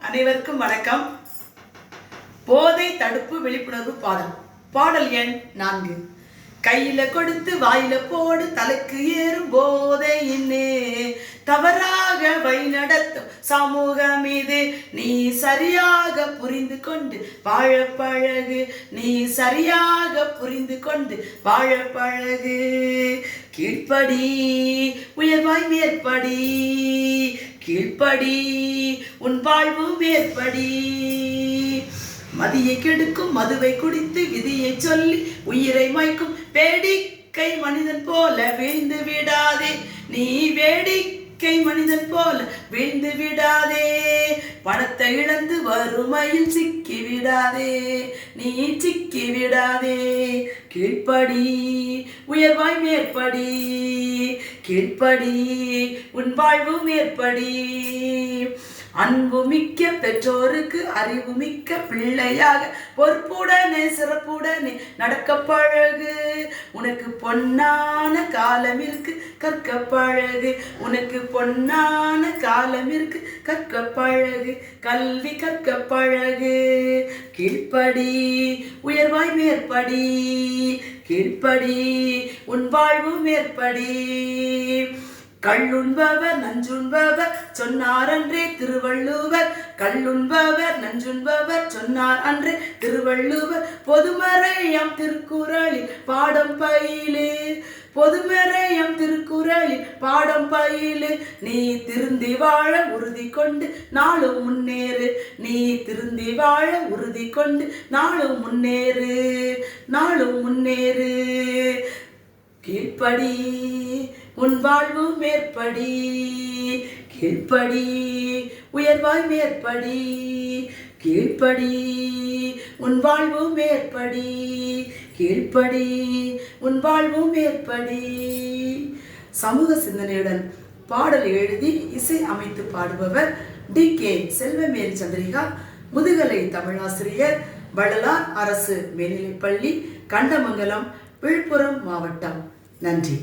அனைவருக்கும் வணக்கம். போதை தடுப்பு விழிப்புணர்வு பாடல். பாடல் எண் 4. கையில கொடுத்து வாயில போடு தலைக்கு ஏறும் போதையின்னே தவறாக வழிநடத்தும் சமூகம் இது. நீ சரியாக புரிந்து கொண்டு வாழ பழகு. நீ சரியாக புரிந்து கொண்டு வாழ பழகு. கீழ்ப்படி உயர்வாய் மேற்படி. கீழ்ப்படி உன் வாழ்வு மேற்படி. மதியை கெடுக்கும் மதுவை குடித்து விதியை சொல்லி உயிரை மாய்க்கும் வேடிக்கை மனிதன் போல வீழ்ந்து விடாதே. நீ வேடிக்கை மனிதன் போல வீழ்ந்து விடாதே. பணத்தை இழந்து வறுமையில் சிக்கி விடாதே. நீ சிக்கி விடாதே. கீழ்ப்படி உயர்வாய் மேற்படி. கீழ்ப்படி உன் வாழ்வு மேற்படி. அன்பு மிக்க பெற்றோருக்கு அறிவு மிக்க பிள்ளையாக பொறுப்புடனே சிறப்புடனே நடக்க பழகு. உனக்கு பொன்னான காலம் இருக்கு கற்க பழகு. உனக்கு பொன்னான காலம் இருக்கு கற்க பழகு. கல்வி கற்க பழகு. கீழ்ப்படி உயர்வாய் மேற்படி. கீழ்ப்படி உன் வாழ்வு மேற்படி. கள்ளுண்பவர் நஞ்சுண்பவர் சொன்னார் அன்றே திருவள்ளுவர். கள்ளுண்பவர் நஞ்சுண்பவர் சொன்னார் அன்றே திருவள்ளுவர். பொதுமறையம் திருக்குறளில் பாடம் பயிலு. பொதுமறையம் திருக்குறளில் பாடம் பயிலு. நீ திருந்தி வாழ உறுதி கொண்டு நாளும் முன்னேறு. நீ திருந்தி வாழ உறுதி கொண்டு நாளும் முன்னேறு. நாளும் முன்னேறு. கீழ்ப்படி உன் வாழ்வு மேற்படி. கீழ்ப்படி உயர்வாய் மேற்படி. கீழ்ப்படி உன் வாழ்வு மேற்படி. கீழ்ப்படி உன் வாழ்வு மேற்படி. சமூக சிந்தனையுடன் பாடல் எழுதி இசை அமைத்து பாடுபவர் டி.கே. செல்வமேரி சந்திரிகா. முதுகலை தமிழாசிரியர், வள்ளலார் அரசு மேல்நிலைப்பள்ளி, கண்டமங்கலம், விழுப்புரம் மாவட்டம். நன்றி.